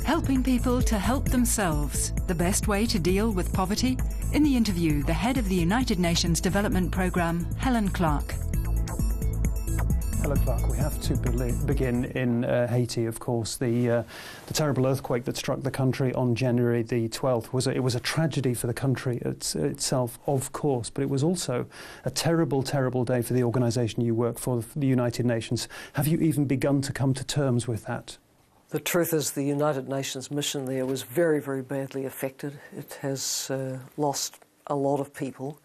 Helping people to help themselves, the best way to deal with poverty? In the interview, the head of the United Nations Development Programme, Helen Clark. Helen Clark, we have to begin in Haiti, of course. The terrible earthquake that struck the country on January the 12th was a tragedy for the country itself, of course, but it was also a terrible, terrible day for the organisation you work for, the United Nations. Have you even begun to come to terms with that? The truth is the United Nations mission there was very, very badly affected. It has lost a lot of people.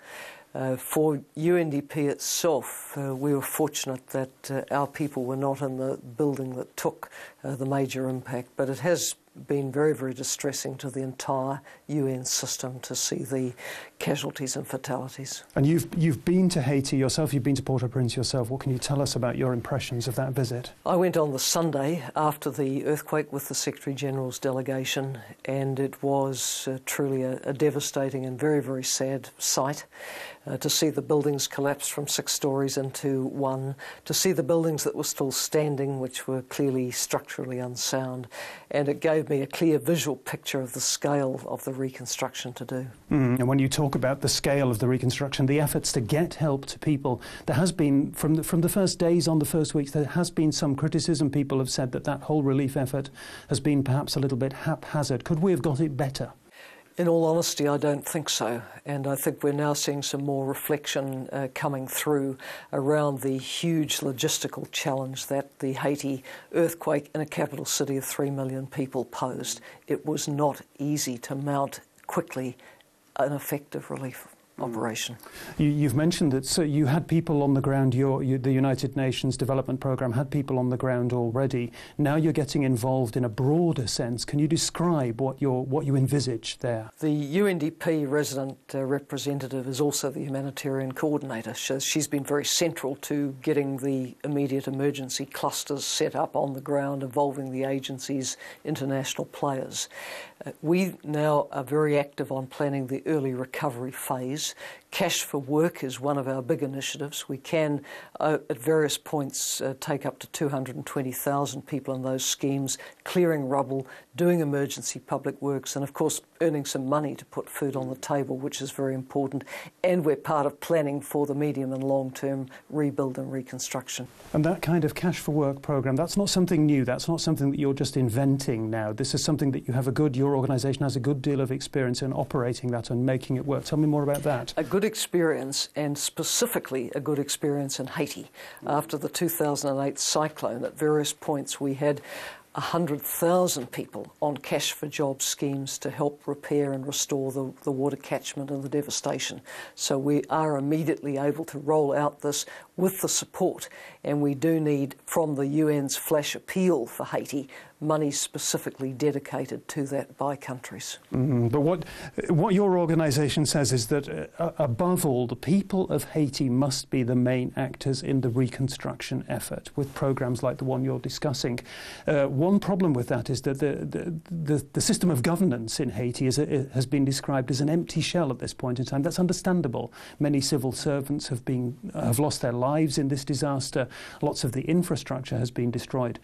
For UNDP itself, we were fortunate that our people were not in the building that took the major impact, but it has been very, very distressing to the entire UN system to see the casualties and fatalities. And you've been to Haiti yourself, you've been to Port-au-Prince yourself. What can you tell us about your impressions of that visit? I went on the Sunday after the earthquake with the Secretary-General's delegation, and it was truly a devastating and very, very sad sight. To see the buildings collapse from 6 stories into 1, to see the buildings that were still standing, which were clearly structurally unsound, and it gave me a clear visual picture of the scale of the reconstruction to do. And when you talk about the scale of the reconstruction, the efforts to get help to people, there has been, from the first days on the first weeks, there has been some criticism. People have said that whole relief effort has been perhaps a little bit haphazard. Could we have got it better? In all honesty, I don't think so, and I think we're now seeing some more reflection coming through around the huge logistical challenge that the Haiti earthquake in a capital city of 3 million people posed. It was not easy to mount quickly an effective relief operation. You've mentioned that so you had people on the ground, the United Nations Development Programme had people on the ground already. Now you're getting involved in a broader sense. Can you describe what you envisage there? The UNDP resident representative is also the humanitarian coordinator. She's been very central to getting the immediate emergency clusters set up on the ground involving the agencies, international players. We now are very active on planning the early recovery phase. Cash for Work is one of our big initiatives. We can, at various points, take up to 220,000 people in those schemes, clearing rubble, doing emergency public works, and of course earning some money to put food on the table, which is very important. And we're part of planning for the medium and long-term rebuild and reconstruction. And that kind of Cash for Work programme, that's not something new, that's not something that you're just inventing now. This is something that your organisation has a good deal of experience in operating that and making it work. Tell me more about that. A good experience, and specifically a good experience in Haiti. After the 2008 cyclone, at various points we had 100,000 people on Cash for Jobs schemes to help repair and restore the water catchment and the devastation. So we are immediately able to roll out this with the support, and we do need, from the UN's flash appeal for Haiti, money specifically dedicated to that by countries. But what your organisation says is that, above all, the people of Haiti must be the main actors in the reconstruction effort, with programmes like the one you're discussing. One problem with that is that the system of governance in Haiti has been described as an empty shell at this point in time. That's understandable. Many civil servants have lost their lives in this disaster. Lots of the infrastructure has been destroyed.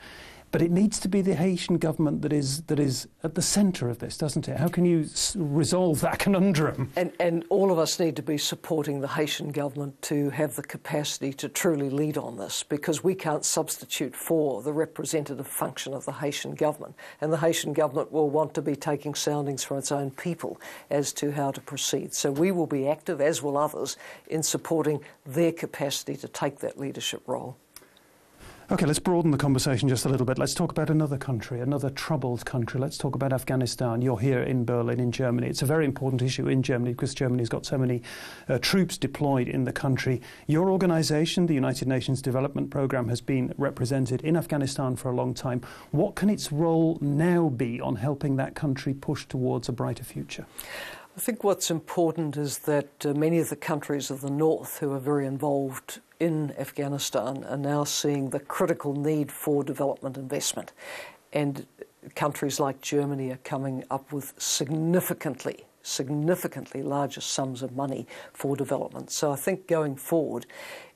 But it needs to be the Haitian government that is at the centre of this, doesn't it? How can you resolve that conundrum? And all of us need to be supporting the Haitian government to have the capacity to truly lead on this, because we can't substitute for the representative function of the Haitian government. And the Haitian government will want to be taking soundings from its own people as to how to proceed. So we will be active, as will others, in supporting their capacity to take that leadership role. OK, let's broaden the conversation just a little bit. Let's talk about another country, another troubled country. Let's talk about Afghanistan. You're here in Berlin, in Germany. It's a very important issue in Germany because Germany's got so many troops deployed in the country. Your organisation, the United Nations Development Programme, has been represented in Afghanistan for a long time. What can its role now be on helping that country push towards a brighter future? I think what's important is that many of the countries of the north who are very involved in Afghanistan are now seeing the critical need for development investment. And countries like Germany are coming up with significantly significantly larger sums of money for development. So I think going forward,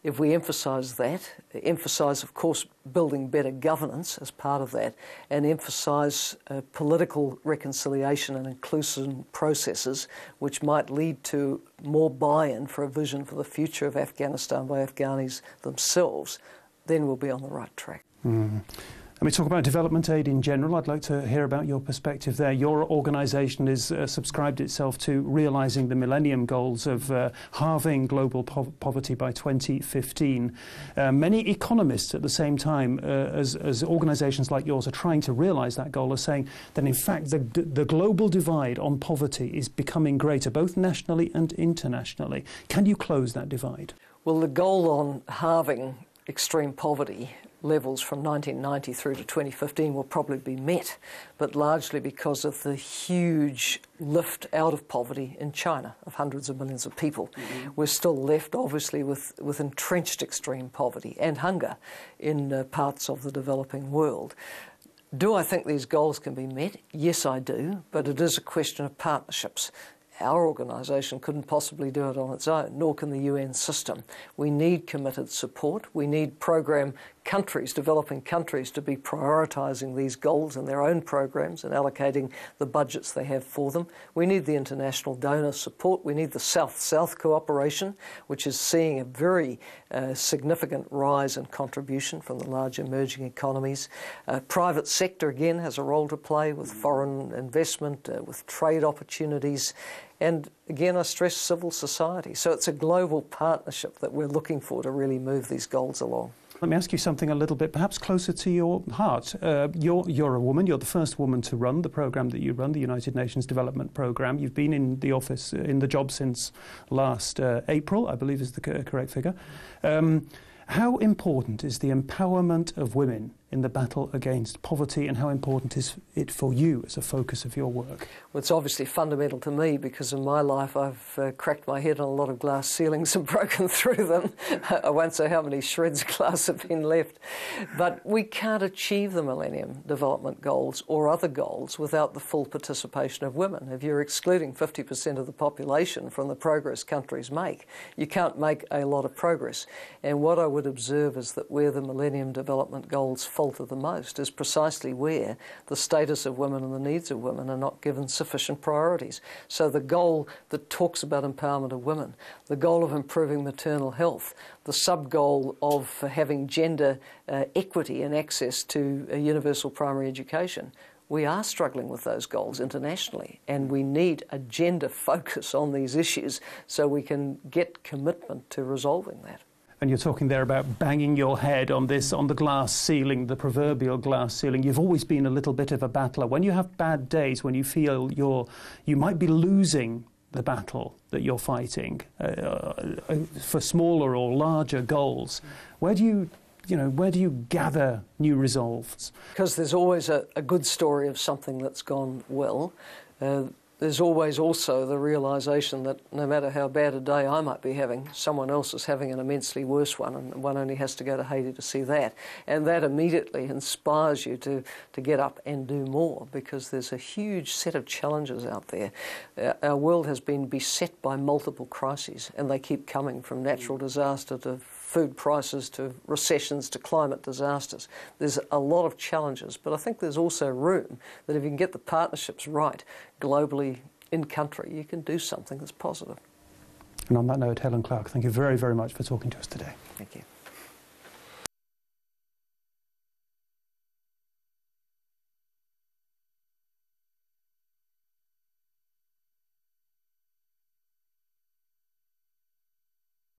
if we emphasise that, emphasise, of course, building better governance as part of that, and emphasise political reconciliation and inclusive processes which might lead to more buy-in for a vision for the future of Afghanistan by Afghanis themselves, then we'll be on the right track. Let me talk about development aid in general. I'd like to hear about your perspective there. Your organisation has subscribed itself to realising the Millennium Goals of halving global poverty by 2015. Many economists at the same time, as organisations like yours are trying to realise that goal, are saying that in fact the global divide on poverty is becoming greater, both nationally and internationally. Can you close that divide? Well, the goal on halving extreme poverty levels from 1990 through to 2015 will probably be met, but largely because of the huge lift out of poverty in China of hundreds of millions of people. We're still left, obviously, with entrenched extreme poverty and hunger in parts of the developing world. Do I think these goals can be met? Yes, I do, but it is a question of partnerships. Our organisation couldn't possibly do it on its own, nor can the UN system. We need committed support. We need program countries, developing countries, to be prioritising these goals in their own programs and allocating the budgets they have for them. We need the international donor support. We need the South-South cooperation, which is seeing a very significant rise in contribution from the large emerging economies. Private sector, again, has a role to play with foreign investment, with trade opportunities. And again, I stress civil society. So it's a global partnership that we're looking for to really move these goals along. Let me ask you something a little bit perhaps closer to your heart. You're a woman. You're the first woman to run the programme that you run, the United Nations Development Programme. You've been in the office, in the job since last April, I believe is the correct figure. How important is the empowerment of women in the battle against poverty, and how important is it for you as a focus of your work? Well, it's obviously fundamental to me because in my life I've cracked my head on a lot of glass ceilings and broken through them. I won't say how many shreds of glass have been left. But we can't achieve the Millennium Development Goals or other goals without the full participation of women. If you're excluding 50% of the population from the progress countries make, you can't make a lot of progress. And what I would observe is that where the Millennium Development Goals falter the most is precisely where the status of women and the needs of women are not given sufficient priorities. So the goal that talks about empowerment of women, the goal of improving maternal health, the sub-goal of having gender equity and access to a universal primary education, we are struggling with those goals internationally, and we need a gender focus on these issues so we can get commitment to resolving that. And you're talking there about banging your head on the glass ceiling, the proverbial glass ceiling. You've always been a little bit of a battler. When you have bad days, when you feel you might be losing the battle that you're fighting for smaller or larger goals, where do you gather new resolves? Because there's always a good story of something that's gone well. There's always also the realisation that no matter how bad a day I might be having, someone else is having an immensely worse one, and one only has to go to Haiti to see that. And that immediately inspires you to get up and do more, because there's a huge set of challenges out there. Our world has been beset by multiple crises, and they keep coming, from natural disaster to food prices to recessions to climate disasters. There's a lot of challenges, but I think there's also room that if you can get the partnerships right globally in country, you can do something that's positive. And on that note, Helen Clark, thank you very, very much for talking to us today. Thank you.